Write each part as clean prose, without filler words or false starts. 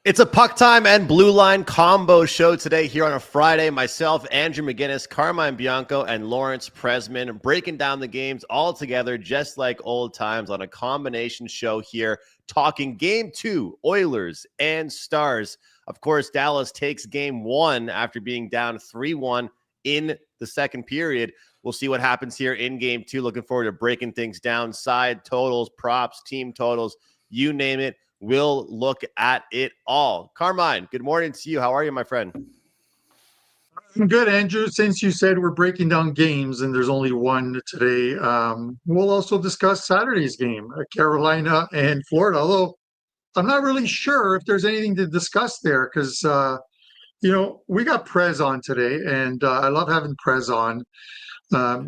It's a Puck Time and Blue Line combo show today here on a Friday. Myself, Andrew McInnis, Carmine Bianco, and Lawrence Presman breaking down the games all together just like old times on a combination show here, talking Game 2, Oilers and Stars. Of course, Dallas takes Game 1 after being down 3-1 in the second period. We'll see what happens here in Game 2. Looking forward to breaking things down, side totals, props, team totals, you name it. We'll look at it all. Carmine, good morning to you. How are you, my friend? I'm good, Andrew. Since you said we're breaking down games and there's only one today, we'll also discuss Saturday's game, Carolina and Florida. Although I'm not really sure if there's anything to discuss there because, we got Prez on today, and I love having Prez on.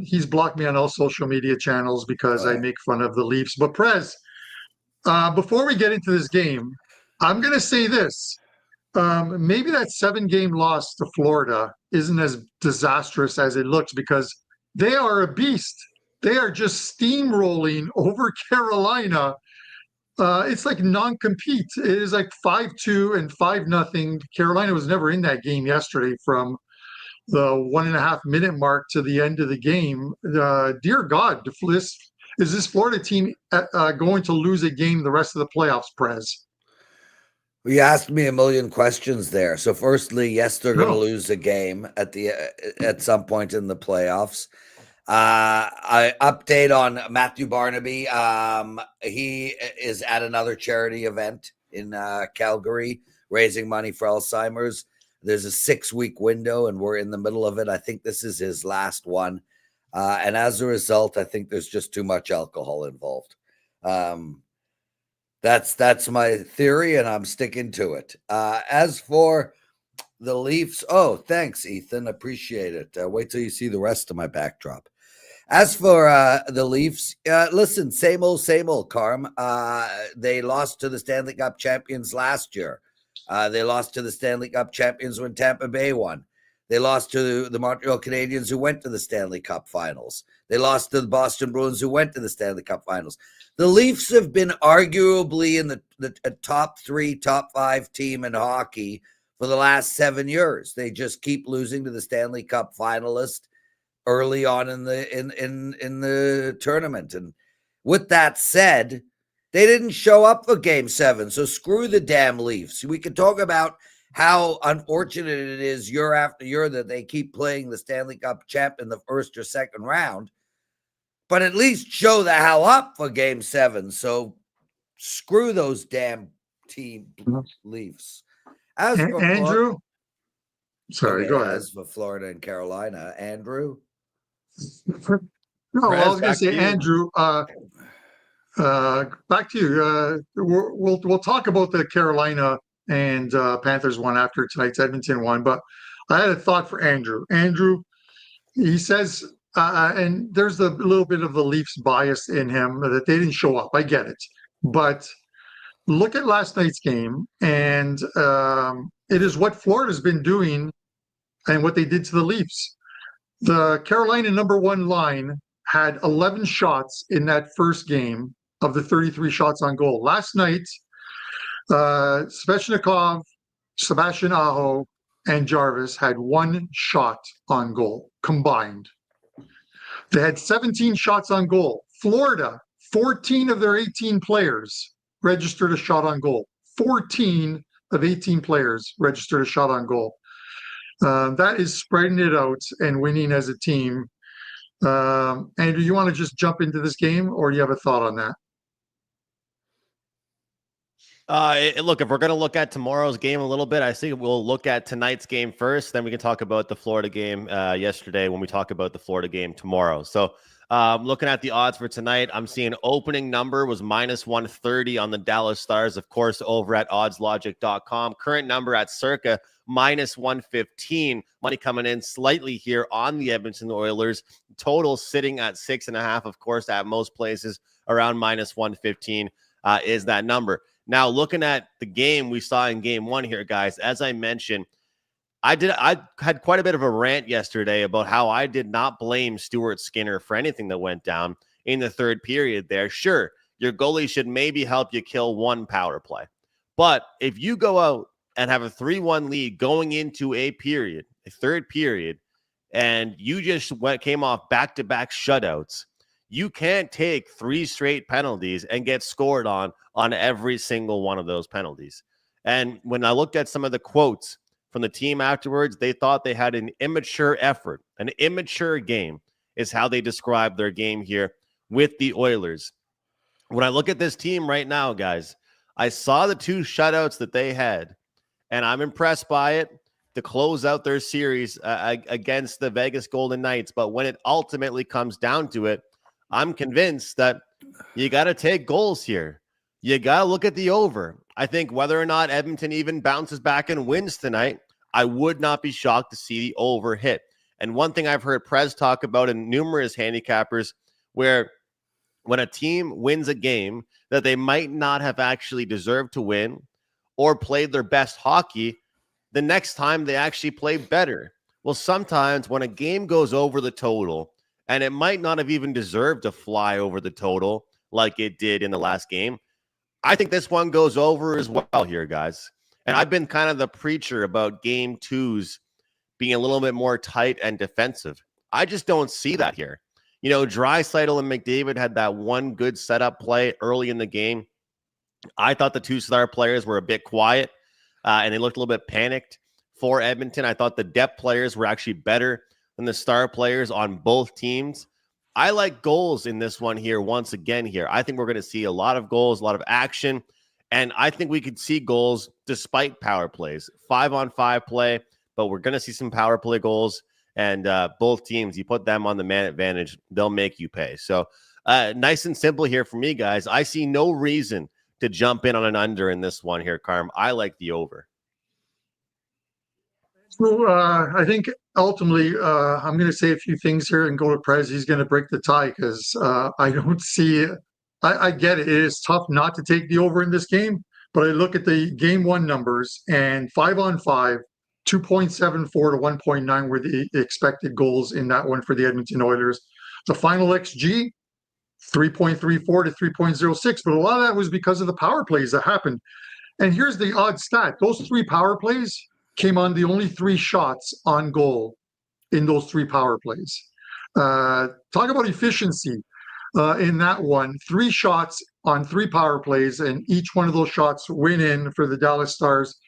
He's blocked me on all social media channels because I make fun of the Leafs. But Prez, before we get into this game, I'm going to say this. Maybe that 7-game loss to Florida isn't as disastrous as it looks because they are a beast. They are just steamrolling over Carolina. It's like non-compete. It is like 5-2 and 5-0. Carolina was never in that game yesterday from the 1.5-minute mark to the end of the game. Dear God, is this Florida team going to lose a game the rest of the playoffs, Prez? Well, you asked me a million questions there. So, firstly, yes, they're going to lose a game at some point in the playoffs. I update on Matthew Barnaby. He is at another charity event in Calgary, raising money for Alzheimer's. There's a 6-week window, and we're in the middle of it. I think this is his last one, and as a result, I think there's just too much alcohol involved. That's my theory, and I'm sticking to it. As for the Leafs, thanks, Ethan. Appreciate it. Wait till you see the rest of my backdrop. As for the Leafs, listen, same old, Carm. They lost to the Stanley Cup champions last year. They lost to the Stanley Cup champions when Tampa Bay won. They lost to the Montreal Canadiens, who went to the Stanley Cup finals. They lost to the Boston Bruins, who went to the Stanley Cup finals. The Leafs have been arguably in the top 3, top 5 team in hockey for the last 7 years. They just keep losing to the Stanley Cup finalist early on in the tournament. And with that said, they didn't show up for Game 7, so screw the damn Leafs. We could talk about how unfortunate it is year after year that they keep playing the Stanley Cup champ in the first or second round, but at least show the hell up for Game 7. So screw those damn team Leafs. As for Andrew, go ahead. As for Florida and Carolina, Andrew. No, I was going to say, Andrew. Back to you. We'll talk about the Carolina and Panthers one after tonight's Edmonton one, but I had a thought for Andrew. Andrew, he says, and there's a little bit of the Leafs bias in him that they didn't show up. I get it, but look at last night's game, and it is what Florida's been doing and what they did to the Leafs. The Carolina number 1 line had 11 shots in that first game of the 33 shots on goal. Last night, Svechnikov, Sebastian Aho, and Jarvis had 1 shot on goal combined. They had 17 shots on goal. Florida, 14 of their 18 players registered a shot on goal. 14 of 18 players registered a shot on goal. That is spreading it out and winning as a team. Andrew, you want to just jump into this game, or do you have a thought on that? Look, if we're going to look at tomorrow's game a little bit, I think we'll look at tonight's game first. Then we can talk about the Florida game yesterday when we talk about the Florida game tomorrow. So looking at the odds for tonight, I'm seeing opening number was -130 on the Dallas Stars, of course, over at oddslogic.com. Current number at circa -115. Money coming in slightly here on the Edmonton Oilers. Total sitting at 6.5, of course, at most places around -115 is that number. Now, looking at the game we saw in Game 1 here, guys, as I mentioned, I had quite a bit of a rant yesterday about how I did not blame Stuart Skinner for anything that went down in the third period there. Sure, your goalie should maybe help you kill one power play, But if you go out and have a 3-1 lead going into a third period, and you just came off back-to-back shutouts, you can't take 3 straight penalties and get scored on every single one of those penalties. And when I looked at some of the quotes from the team afterwards, they thought they had an immature effort. An immature game is how they described their game here with the Oilers. When I look at this team right now, guys, I saw the 2 shutouts that they had, and I'm impressed by it to close out their series against the Vegas Golden Knights. But when it ultimately comes down to it, I'm convinced that you got to take goals here. You got to look at the over. I think whether or not Edmonton even bounces back and wins tonight, I would not be shocked to see the over hit. And one thing I've heard Prez talk about in numerous handicappers, where when a team wins a game that they might not have actually deserved to win or played their best hockey, the next time they actually play better. Well, sometimes when a game goes over the total, and it might not have even deserved to fly over the total like it did in the last game, I think this one goes over as well here, guys. And I've been kind of the preacher about game 2s being a little bit more tight and defensive. I just don't see that here. You know, Draisaitl and McDavid had that one good setup play early in the game. I thought the 2 star players were a bit quiet, and they looked a little bit panicked for Edmonton. I thought the depth players were actually better than the star players on both teams. I like goals in this one here once again here. I think we're going to see a lot of goals, a lot of action, and I think we could see goals despite power plays. 5-on-5 play, but we're going to see some power play goals, and both teams, you put them on the man advantage, they'll make you pay. So nice and simple here for me, guys. I see no reason to jump in on an under in this one here, Carm. I like the over. So I think ultimately I'm going to say a few things here and go to Prez. He's going to break the tie because I don't see I get it. It is tough not to take the over in this game, but I look at the game 1 numbers, and 5-on-5, 2.74 to 1.9 were the expected goals in that one for the Edmonton Oilers. The final XG, 3.34 to 3.06, but a lot of that was because of the power plays that happened. And here's the odd stat. Those 3 power plays came on the only 3 shots on goal in those 3 power plays. Talk about efficiency in that one. 3 shots on 3 power plays, and each one of those shots went in for the Dallas Stars.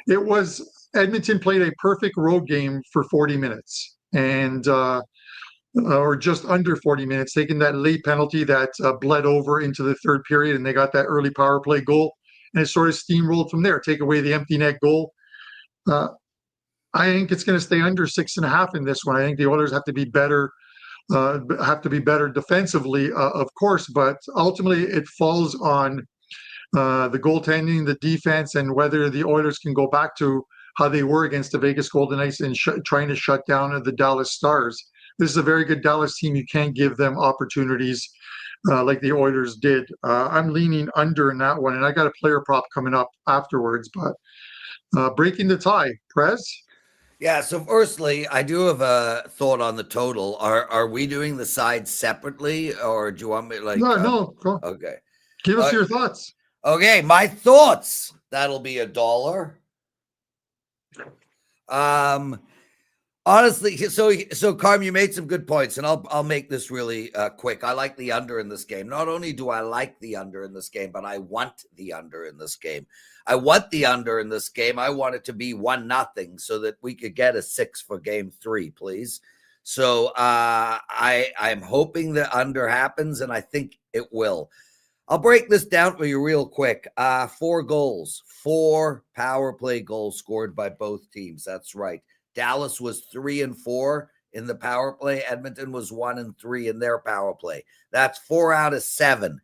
It was Edmonton played a perfect road game for 40 minutes, and or just under 40 minutes, taking that late penalty that bled over into the third period, and they got that early power play goal, and it sort of steamrolled from there. Take away the empty net goal. I think it's going to stay under 6.5 in this one. I think the Oilers have to be better defensively, of course, but ultimately it falls on the goaltending, the defense, and whether the Oilers can go back to how they were against the Vegas Golden Knights and trying to shut down the Dallas Stars. This is a very good Dallas team. You can't give them opportunities like the Oilers did. I'm leaning under in that one, and I got a player prop coming up afterwards, but breaking the tie. Prez? Yeah, so firstly, I do have a thought on the total. Are we doing the sides separately, or do you want me No. Okay. Give us your thoughts. Okay, my thoughts. That'll be $1. Honestly, so Carm, you made some good points, and I'll make this really quick. I like the under in this game. Not only do I like the under in this game, but I want the under in this game. I want the under in this game. I want it to be 1-0 so that we could get a 6 for game 3, please. So I'm hoping the under happens, and I think it will. I'll break this down for you real quick. 4 goals, 4 power play goals scored by both teams. That's right. Dallas was 3-4 in the power play. Edmonton was 1-3 in their power play. That's 4 out of 7.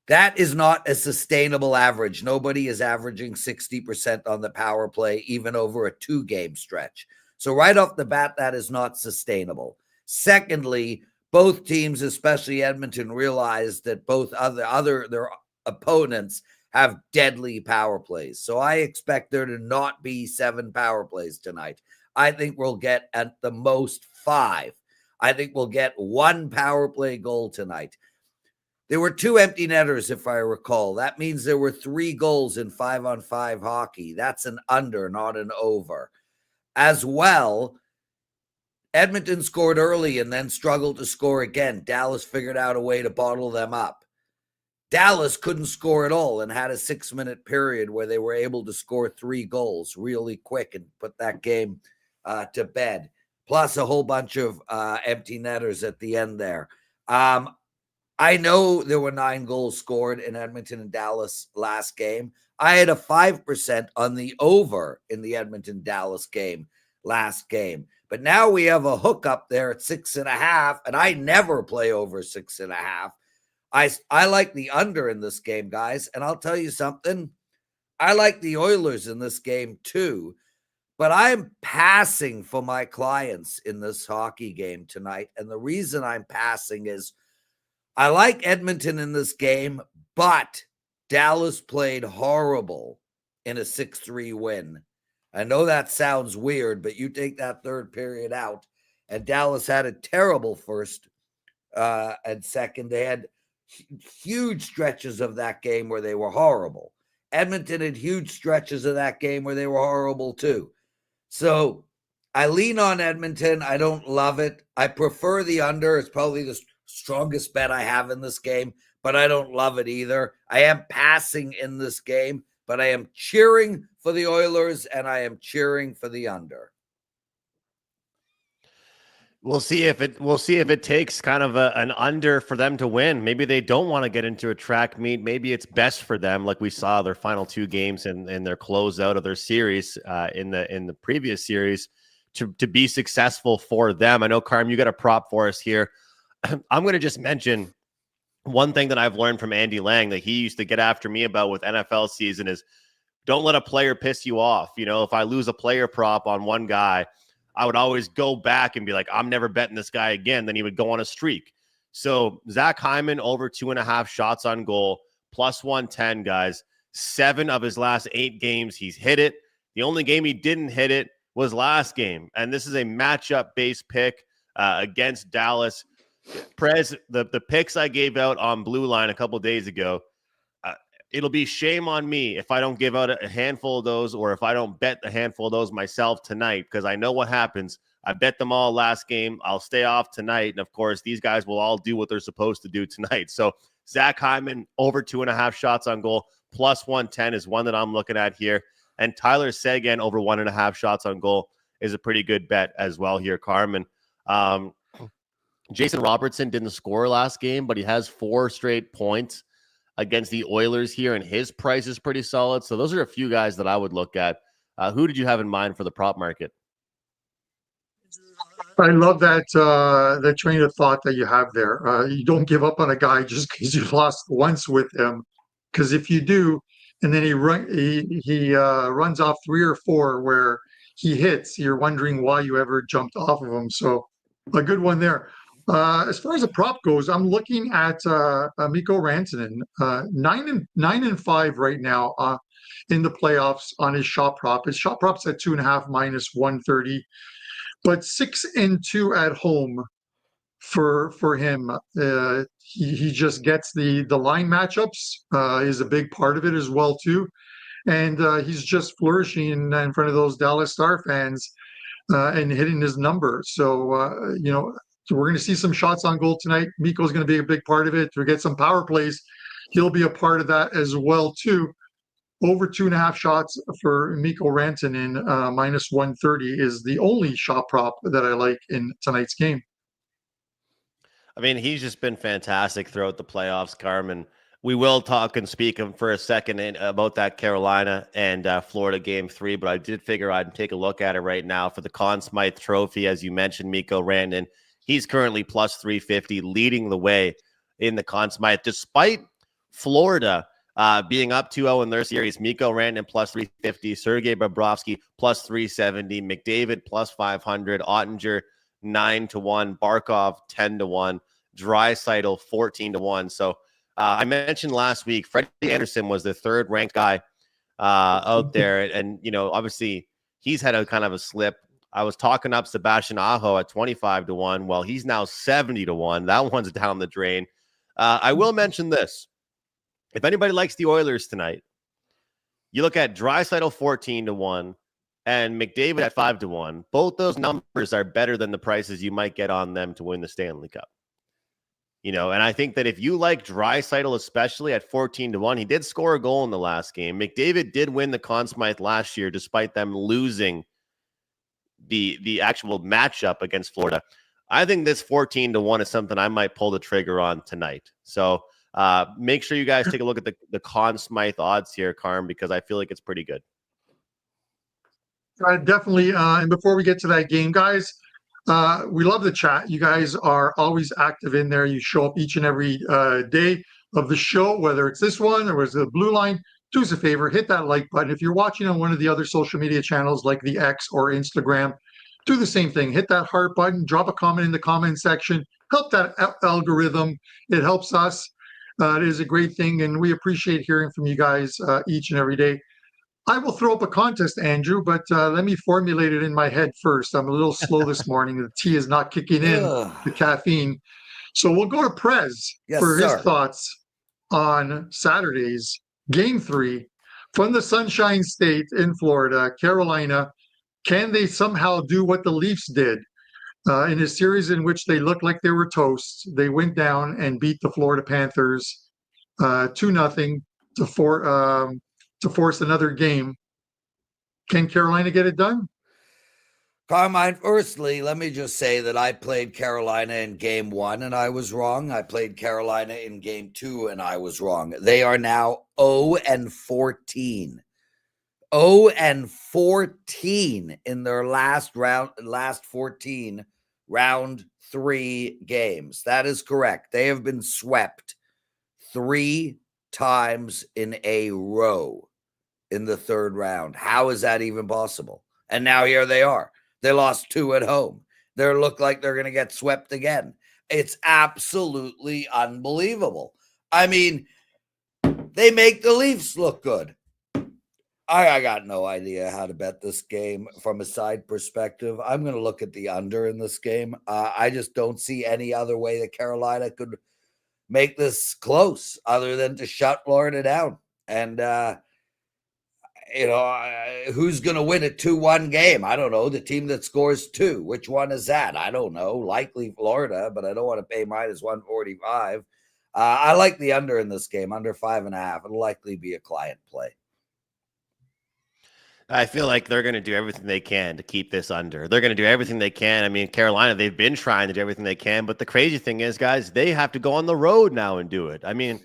That is not a sustainable average. Nobody is averaging 60% on the power play, even over a 2-game stretch. So right off the bat, that is not sustainable. Secondly, both teams, especially Edmonton, realized that both their opponents have deadly power plays. So I expect there to not be 7 power plays tonight. I think we'll get at the most 5. I think we'll get 1 power play goal tonight. There were 2 empty netters, if I recall. That means there were 3 goals in 5-on-5 hockey. That's an under, not an over. As well, Edmonton scored early and then struggled to score again. Dallas figured out a way to bottle them up. Dallas couldn't score at all and had a 6-minute period where they were able to score 3 goals really quick and put that game to bed, plus a whole bunch of empty netters at the end there. I know there were 9 goals scored in Edmonton and Dallas last game. I had a 5% on the over in the Edmonton-Dallas game last game. But now we have a hookup there at 6.5, and I never play over 6.5. I like the under in this game, guys. And I'll tell you something. I like the Oilers in this game too. But I'm passing for my clients in this hockey game tonight. And the reason I'm passing is I like Edmonton in this game, but Dallas played horrible in a 6-3 win. I know that sounds weird, but you take that third period out, and Dallas had a terrible first and second. They had huge stretches of that game where they were horrible. Edmonton had huge stretches of that game where they were horrible too. So I lean on Edmonton. I don't love it. I prefer the under. It's probably the strongest bet I have in this game, but I don't love it either. I am passing in this game, but I am cheering for the Oilers and I am cheering for the under. We'll see if it takes kind of an under for them to win. Maybe they don't want to get into a track meet. Maybe it's best for them, like we saw their final 2 games and their closeout of their series in the previous series, to be successful for them. I know, Carm, you got a prop for us here. I'm going to just mention one thing that I've learned from Andy Lang that he used to get after me about with NFL season is don't let a player piss you off. You know, if I lose a player prop on one guy, I would always go back and be like, I'm never betting this guy again. Then he would go on a streak. So Zach Hyman over 2.5 shots on goal, plus 110, guys. 7 of his last 8 games, he's hit it. The only game he didn't hit it was last game. And this is a matchup-based pick against Dallas. Prez, the picks I gave out on Blue Line a couple of days ago, it'll be shame on me if I don't give out a handful of those, or if I don't bet a handful of those myself tonight, because I know what happens. I bet them all last game. I'll stay off tonight. And of course, these guys will all do what they're supposed to do tonight. So Zach Hyman over 2.5 shots on goal, plus 110 is one that I'm looking at here. And Tyler Seguin over 1.5 shots on goal is a pretty good bet as well here, Carmen. Jason Robertson didn't score last game, but he has 4 straight points against the Oilers here, and his price is pretty solid. So those are a few guys that I would look at. Who did you have in mind for the prop market? I love that train of thought that you have there. You don't give up on a guy just because you lost once with him, because if you do, and then he runs off 3 or 4 where he hits, you're wondering why you ever jumped off of him. So a good one there. As far as the prop goes, I'm looking at Mikko Rantanen, 9-5 right now in the playoffs on his shot prop. His shot prop's at 2.5 minus 130, but 6-2 at home for him. He just gets the line matchups is a big part of it as well too, and he's just flourishing in front of those Dallas Star fans and hitting his number. So So we're going to see some shots on goal tonight. Mikko's going to be a big part of it. To get some power plays, he'll be a part of that as well too. Over 2.5 shots for Mikko Rantanen, minus 130 is the only shot prop that I like in tonight's game. I mean, he's just been fantastic throughout the playoffs, Carmen. We will talk and speak for a second about that Carolina and Florida game 3, but I did figure I'd take a look at it right now for the Conn Smythe Trophy. As you mentioned, Mikko Rantanen, he's currently plus 350, leading the way in the Conn Smythe. Despite Florida being up 2-0 in their series, Mikko Rantanen plus 350, Sergei Bobrovsky plus 370, McDavid plus 500, Ottinger 9-1, Barkov 10-1, Draisaitl 14-1. So I mentioned last week, Freddie Anderson was the 3rd ranked guy out there. And, obviously he's had a kind of a slip. I was talking up Sebastian Aho at 25-1. Well, he's now 70-1. That one's down the drain. I will mention this. If anybody likes the Oilers tonight, you look at Draisaitl 14-1 and McDavid at 5-1. Both those numbers are better than the prices you might get on them to win the Stanley Cup. You know, and I think that if you like Draisaitl, especially at 14-1, he did score a goal in the last game. McDavid did win the Conn Smythe last year, despite them losing the actual matchup against Florida. I think this 14-1 is something I might pull the trigger on tonight. So make sure you guys take a look at the Conn Smythe odds here, Carm, because I feel like it's pretty good. Definitely. And before we get to that game, guys, we love the chat. You guys are always active in there. You show up each and every day of the show, whether it's this one or it's the blue line. Do us a favor, hit that like button. If you're watching on one of the other social media channels like the X or Instagram, do the same thing. Hit that heart button, drop a comment in the comment section, help that algorithm. It helps us. It is a great thing, and we appreciate hearing from you guys each and every day. I will throw up a contest, Andrew, but let me formulate it in my head first. I'm a little slow this morning. The tea is not kicking in, the caffeine. So we'll go to Prez for his thoughts on Saturday's Game 3 from the Sunshine State in Florida, Carolina. Can they somehow do what the Leafs did in a series in which they looked like they were toast? They went down and beat the Florida Panthers 2-0 to force another game. Can Carolina get it done? Carmine, firstly, let me just say that I played Carolina in Game 1 and I was wrong. I played Carolina in Game 2 and I was wrong. They are now 0-14. 0-14 in their last 14 round 3 games. That is correct. They have been swept 3 times in a row in the third round. How is that even possible? And now here they are. They lost 2 at home. They look like they're going to get swept again. It's absolutely unbelievable. I mean, they make the Leafs look good. I got no idea how to bet this game from a side perspective. I'm going to look at the under in this game. I just don't see any other way that Carolina could make this close other than to shut Florida down. And, who's going to win a 2-1 game? I don't know. The team that scores 2. Which one is that? I don't know. Likely Florida, but I don't want to pay minus 145. I like the under in this game, under 5.5. It'll likely be a client play. I feel like they're going to do everything they can to keep this under. They're going to do everything they can. I mean, Carolina, they've been trying to do everything they can, but the crazy thing is, guys, they have to go on the road now and do it. I mean,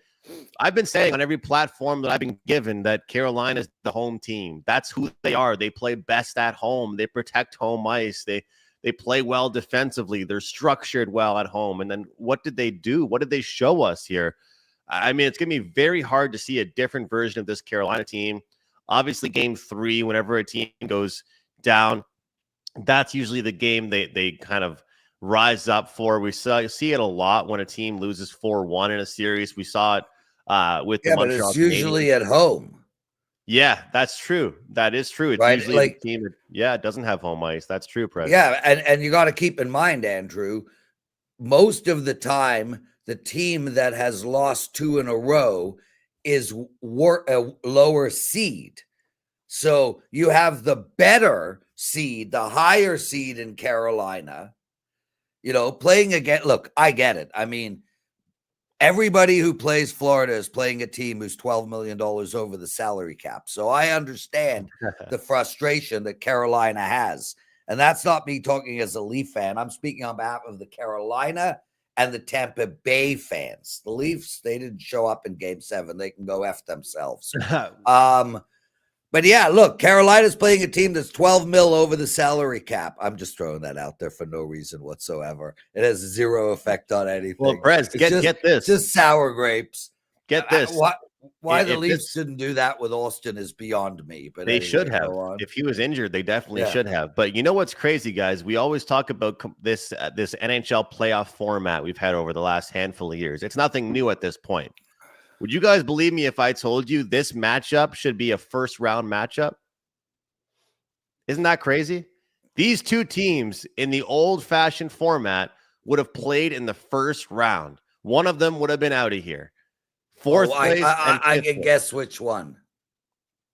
I've been saying on every platform that I've been given that Carolina is the home team. That's who they are. They play best at home. They protect home ice. They play well defensively. They're structured well at home. And then what did they do? What did they show us here? I mean, it's going to be very hard to see a different version of this Carolina team. Obviously, Game 3, whenever a team goes down, that's usually the game they kind of rise up for. We see it a lot when a team loses 4-1 in a series. We saw it with the Montreal but it's usually at home. Yeah, that's true. That is true. It's usually like, the team that, doesn't have home ice. That's true, Prez. Yeah, and you got to keep in mind, Andrew, most of the time, the team that has lost 2 in a row is a lower seed. So you have the better seed, the higher seed in Carolina, playing again. Look, I get it. I mean, everybody who plays Florida is playing a team who's $12 million over the salary cap. So I understand the frustration that Carolina has. And that's not me talking as a Leaf fan. I'm speaking on behalf of the Carolina and the Tampa Bay fans. The Leafs, they didn't show up in Game 7. They can go F themselves. But yeah, look, Carolina's playing a team that's 12 mil over the salary cap. I'm just throwing that out there for no reason whatsoever. It has 0 effect on anything. Well, Prez, get this. Just sour grapes. Get this. Why the Leafs didn't do that with Austin is beyond me. But they should have. If he was injured, they definitely should have. But you know what's crazy, guys? We always talk about this NHL playoff format we've had over the last handful of years. It's nothing new at this point. Would you guys believe me if I told you this matchup should be a first-round matchup? Isn't that crazy? These two teams in the old-fashioned format would have played in the first round. one of them would have been out of here. Fourth place. I can guess which one.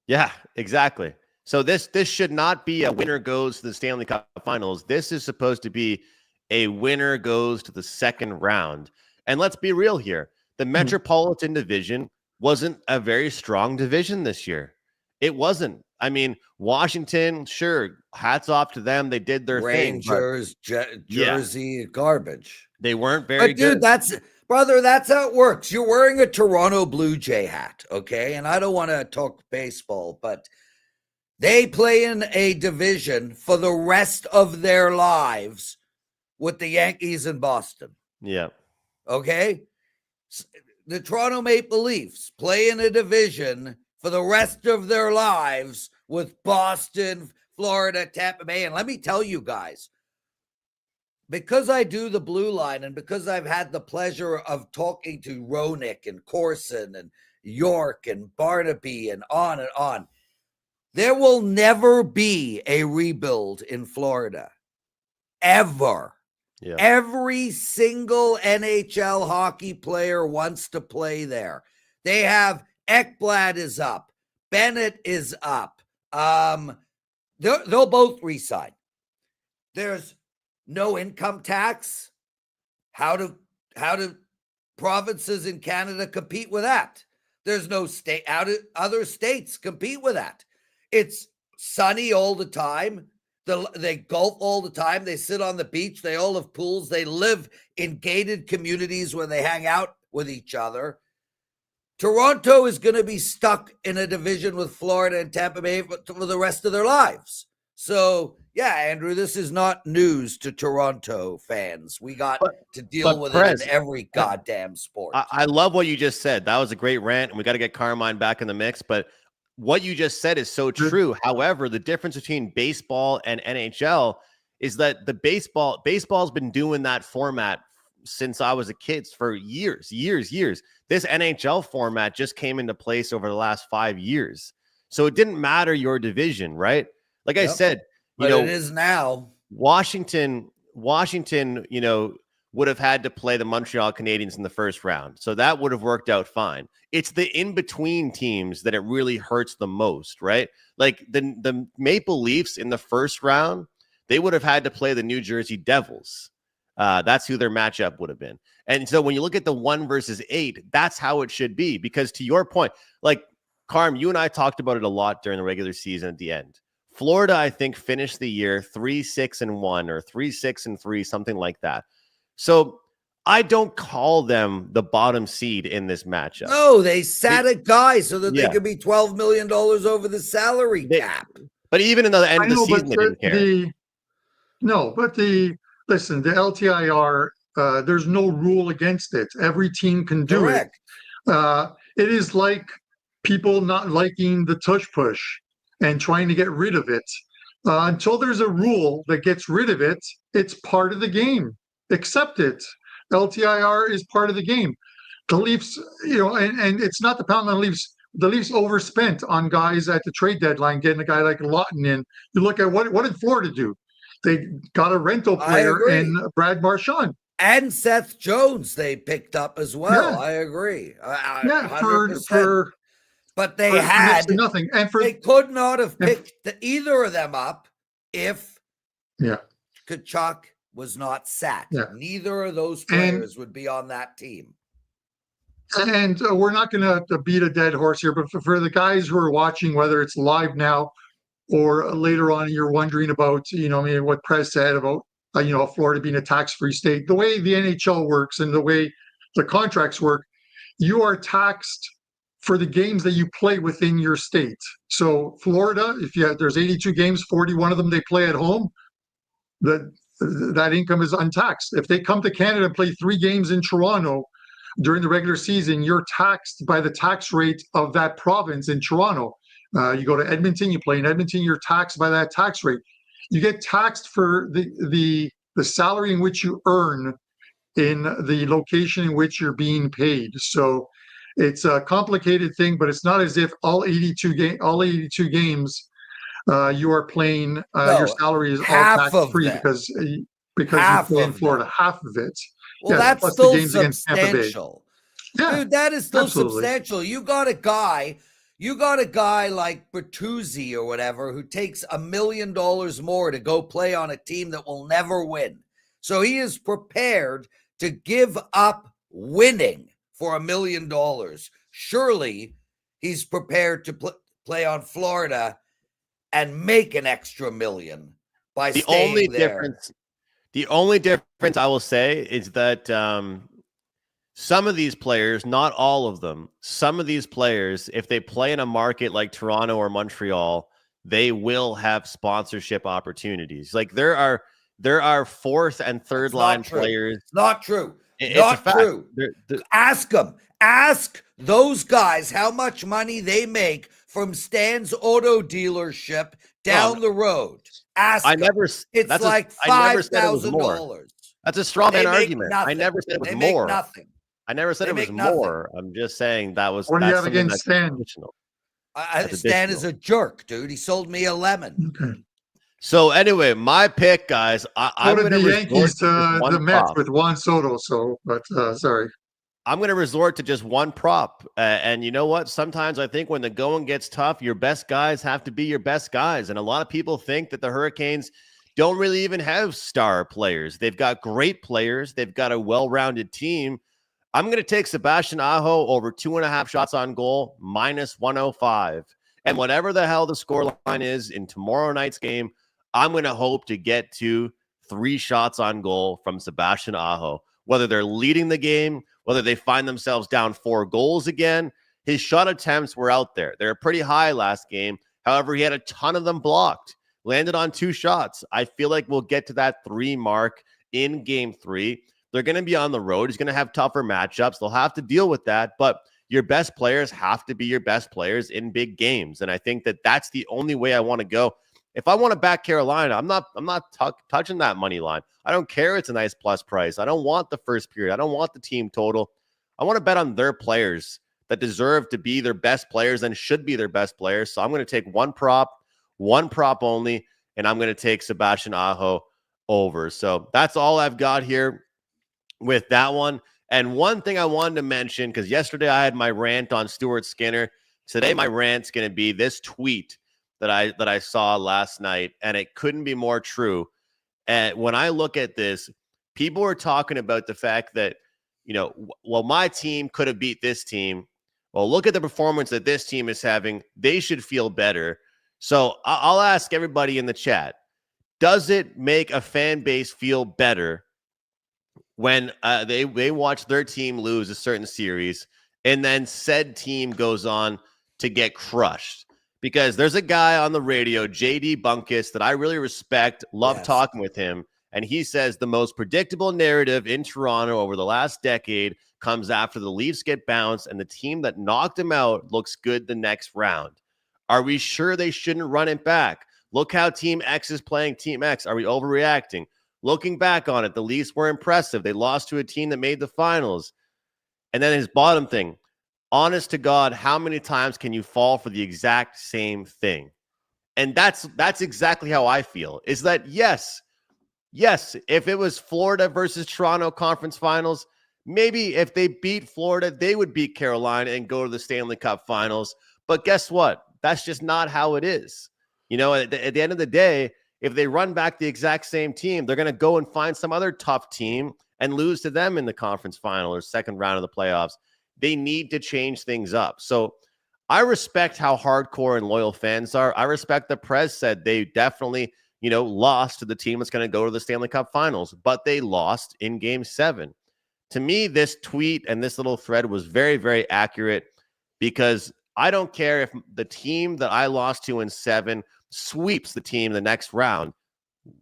Yeah, exactly. So this should not be a winner goes to the Stanley Cup Finals. This is supposed to be a winner goes to the second round. And let's be real here. The Metropolitan Division wasn't a very strong division this year. It wasn't. I mean, Washington, sure, hats off to them. They did their thing. Rangers, Jersey, garbage. They weren't very good. Brother, that's how it works. You're wearing a Toronto Blue Jay hat, okay? And I don't want to talk baseball, but they play in a division for the rest of their lives with the Yankees in Boston. Yeah. Okay? The Toronto Maple Leafs play in a division for the rest of their lives with Boston, Florida, Tampa Bay. And let me tell you guys, because I do the blue line and because I've had the pleasure of talking to Roenick and Corson and York and Barnaby and on, there will never be a rebuild in Florida. Ever. Yeah. Every single NHL hockey player wants to play there. They have Ekblad is up. Bennett is up. They'll both resign. There's no income tax. How do provinces in Canada compete with that? There's no state. How do other states compete with that? It's sunny all the time. They golf all the time. They sit on the beach. They all have pools. They live in gated communities where they hang out with each other. Toronto is going to be stuck in a division with Florida and Tampa Bay for the rest of their lives. So, yeah, Andrew, this is not news to Toronto fans. We got to deal with Prez, it in every goddamn sport. I love what you just said. That was a great rant, and we got to get Carmine back in the mix. But what you just said is so true. However, the difference between baseball and NHL is that baseball's been doing that format since I was a kid for years. This NHL format just came into place over the last 5 years. So it didn't matter your division, right? Like I said, it is now. Washington, would have had to play the Montreal Canadiens in the first round. So that would have worked out fine. It's the in-between teams that it really hurts the most, right? Like the Maple Leafs in the first round, they would have had to play the New Jersey Devils. That's who their matchup would have been. And so when you look at the 1 versus 8, that's how it should be. Because to your point, like Carm, you and I talked about it a lot during the regular season at the end. Florida, I think, finished the year 3-6-1 or 3-6-3, something like that. So I don't call them the bottom seed in this matchup. No, they sat a guy so that they could be $12 million over the salary cap. But even in the end of the season, they didn't care. Listen, the LTIR, there's no rule against it. Every team can do it. It is like people not liking the tush push and trying to get rid of it. Until there's a rule that gets rid of it, it's part of the game. Accept it. LTIR is part of the game. The Leafs, and it's not the pound on the Leafs. The Leafs overspent on guys at the trade deadline, getting a guy like Lawton in. You look at what did Florida do? They got a rental player in Brad Marchand. And Seth Jones they picked up as well. Yeah. I agree. But they had nothing. And they could not have picked either of them up if Tkachuk was not sat. Yeah. Neither of those players would be on that team. And we're not going to beat a dead horse here, but for the guys who are watching, whether it's live now or later on, you're wondering about, what Prez said about, Florida being a tax-free state. The way the NHL works and the way the contracts work, you are taxed for the games that you play within your state. So Florida, there's 82 games, 41 of them they play at home, that income is untaxed. If they come to Canada and play 3 games in Toronto during the regular season, you're taxed by the tax rate of that province in Toronto. You go to Edmonton, you play in Edmonton, you're taxed by that tax rate. You get taxed for the salary in which you earn in the location in which you're being paid. So it's a complicated thing, but it's not as if all 82 games you are playing, your salary is all tax free because you play in Florida. Half of it Well, Yeah, that's plus the still games against Tampa Bay. substantial. Yeah, Dude, that is still absolutely. substantial. You got a guy like Bertuzzi or whatever who takes $1 million more to go play on a team that will never win. So he is prepared to give up winning for $1 million. Surely he's prepared to play on Florida and make an extra $1 million by The staying only there. the only difference I will say is that some of these players, not all of them, some of these players, if they play in a market like Toronto or Montreal, they will have sponsorship opportunities. Like there are fourth and third line players. It's not true. It's a fact. True. Ask them. Ask those guys how much money they make from Stan's auto dealership down the road. Ask them. It's like $5,000. That's a straw man argument. Nothing. I never said it was they more. Make nothing. I never said it was more. I'm just saying that was. What do you have against Stan? Stan is a jerk, dude. He sold me a lemon. Okay. So anyway, my pick, guys. I'm going to the Yankees, the Mets with Juan Soto. Sorry. I'm going to resort to just one prop. And you know what? Sometimes I think when the going gets tough, your best guys have to be your best guys. And a lot of people think that the Hurricanes don't really even have star players. They've got great players. They've got a well-rounded team. I'm going to take Sebastian Aho over 2.5 shots on goal, -105. And whatever the hell the scoreline is in tomorrow night's game, I'm going to hope to get to 3 shots on goal from Sebastian Aho. Whether they're leading the game, whether they find themselves down 4 goals again, his shot attempts were out there. They were pretty high last game. However, he had a ton of them blocked. Landed on 2 shots. I feel like we'll get to that 3 mark in game 3. They're going to be on the road. He's going to have tougher matchups. They'll have to deal with that. But your best players have to be your best players in big games. And I think that that's the only way I want to go. If I want to back Carolina, I'm not touching that money line. I don't care. It's a nice plus price. I don't want the first period. I don't want the team total. I want to bet on their players that deserve to be their best players and should be their best players. So I'm going to take one prop only, and I'm going to take Sebastian Aho over. So that's all I've got here with that one. And one thing I wanted to mention, because yesterday I had my rant on Stuart Skinner. Today my rant's going to be this tweet that I saw last night, and it couldn't be more true. And when I look at this, people are talking about the fact that, well, my team could have beat this team. Well, look at the performance that this team is having. They should feel better. So I'll ask everybody in the chat, does it make a fan base feel better when they watch their team lose a certain series and then said team goes on to get crushed? Because there's a guy on the radio, JD Bunkus, that I really respect, love talking with him. And he says the most predictable narrative in Toronto over the last decade comes after the Leafs get bounced and the team that knocked them out looks good the next round. Are we sure they shouldn't run it back? Look how Team X is playing Team X. Are we overreacting? Looking back on it, the Leafs were impressive. They lost to a team that made the finals. And then his bottom thing, honest to God, how many times can you fall for the exact same thing? And that's exactly how I feel, is that yes, if it was Florida versus Toronto conference finals, maybe if they beat Florida, they would beat Carolina and go to the Stanley Cup finals. But guess what? That's just not how it is. At the end of the day, if they run back the exact same team, they're going to go and find some other tough team and lose to them in the conference final or second round of the playoffs. They need to change things up. So I respect how hardcore and loyal fans are. I respect that Prez said they definitely, lost to the team that's going to go to the Stanley Cup finals, but they lost in game 7. To me, this tweet and this little thread was very, very accurate, because I don't care if the team that I lost to in 7 sweeps the team the next round.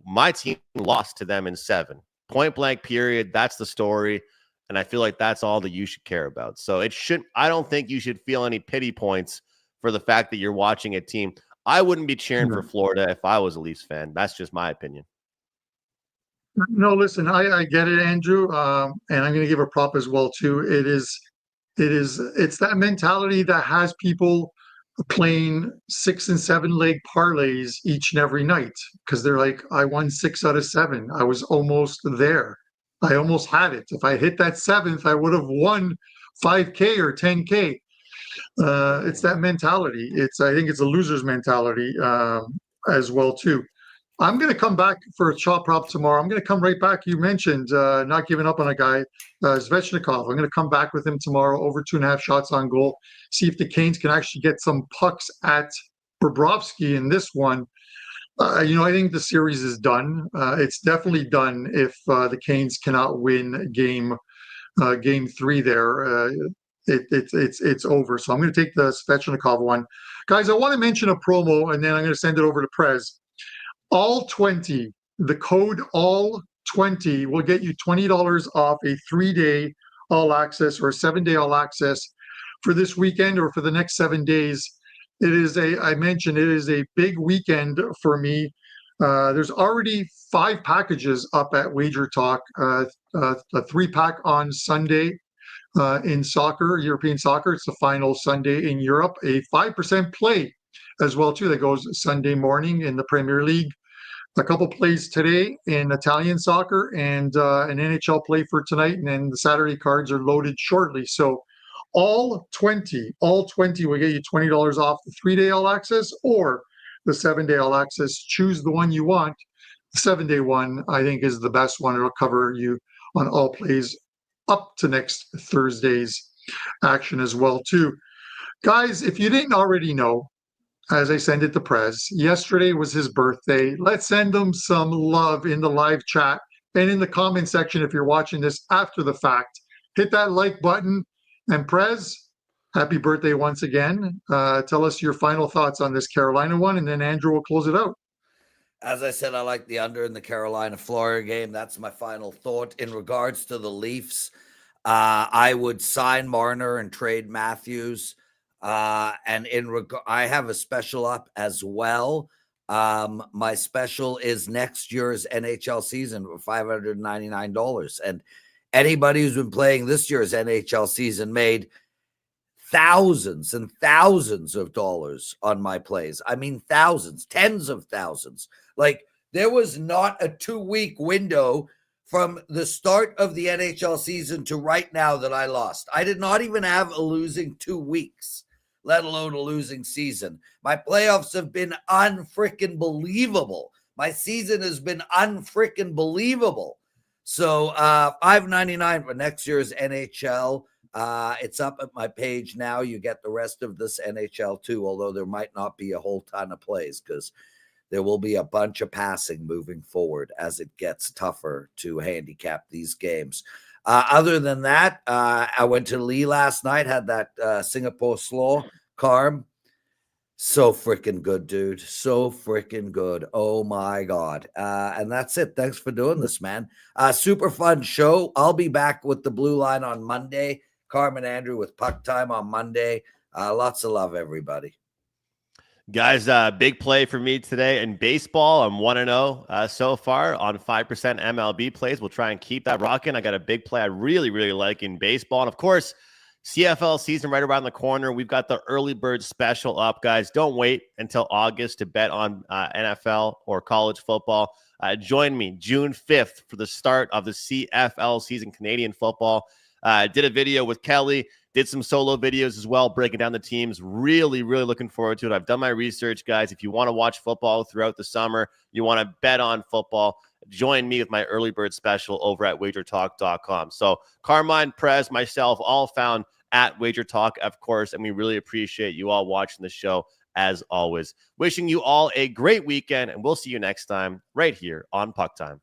My team lost to them in 7. Point blank, period. That's the story. And I feel like that's all that you should care about. So I don't think you should feel any pity points for the fact that you're watching a team. I wouldn't be cheering for Florida if I was a Leafs fan. That's just my opinion. No, listen, I get it, Andrew. And I'm going to give a prop as well, too. It's that mentality that has people playing 6 and 7 leg parlays each and every night, because they're like, I won 6 out of 7. I was almost there. I almost had it. If I hit that 7th, I would have won 5K or 10K. It's that mentality. I think it's a loser's mentality as well too. I'm going to come back for a chop prop tomorrow. I'm going to come right back. You mentioned not giving up on a guy, Svechnikov. I'm going to come back with him tomorrow, over 2.5 shots on goal. See if the Canes can actually get some pucks at Bobrovsky in this one. I think the series is done. It's definitely done if the Canes cannot win game 3 there. It's over. So I'm going to take the Svechnikov one. Guys, I want to mention a promo, and then I'm going to send it over to Prez. All20, the code all20 will get you $20 off a 3-day all access or a 7-day all access for this weekend or for the next 7 days. I mentioned it is a big weekend for me. There's already 5 packages up at WagerTalk, a 3-pack on Sunday in soccer, European soccer. It's the final Sunday in Europe. A 5% play as well too that goes Sunday morning in the Premier League. A couple plays today in Italian soccer and an NHL play for tonight. And then the Saturday cards are loaded shortly. So all 20 will get you $20 off the 3-day all access or the 7-day all access. Choose the one you want. The 7-day one, I think, is the best one. It'll cover you on all plays up to next Thursday's action as well too. Guys, if you didn't already know, as I send it to Prez, yesterday was his birthday. Let's send him some love in the live chat and in the comment section if you're watching this after the fact. Hit that like button. And Prez, happy birthday once again. Tell us your final thoughts on this Carolina one, and then Andrew will close it out. As I said, I like the under in the Carolina-Florida game. That's my final thought. In regards to the Leafs, I would sign Marner and trade Matthews. And I have a special up as well. My special is next year's NHL season for $599. And anybody who's been playing this year's NHL season made thousands and thousands of dollars on my plays. I mean, thousands, tens of thousands. Like, there was not a 2-week window from the start of the NHL season to right now that I lost. I did not even have a losing 2 weeks, let alone a losing season. My playoffs have been unfreaking believable. My season has been unfreaking believable. So $5.99 for next year's NHL. It's up at my page now. You get the rest of this NHL too, although there might not be a whole ton of plays because there will be a bunch of passing moving forward as it gets tougher to handicap these games. Other than that, I went to Lee last night, had that Singapore slaw, Carm. So freaking good, dude. So freaking good. Oh, my God. And that's it. Thanks for doing this, man. Super fun show. I'll be back with the Blue Line on Monday. Carmen Andrew with Puck Time on Monday. Lots of love, everybody. Guys, big play for me today in baseball. I'm 1-0 so far on 5% MLB plays. We'll try and keep that rocking. I got a big play I really, really like in baseball. And, of course, CFL season right around the corner. We've got the early bird special up, guys. Don't wait until August to bet on NFL or college football. Join me June 5th for the start of the CFL season, Canadian football. Did a video with Kelly, did some solo videos as well, breaking down the teams. Really, really looking forward to it. I've done my research, guys. If you want to watch football throughout the summer, you want to bet on football, join me with my early bird special over at WagerTalk.com. So Carmine, Prez, myself, all found at WagerTalk, of course, and we really appreciate you all watching the show as always. Wishing you all a great weekend, and we'll see you next time right here on Puck Time.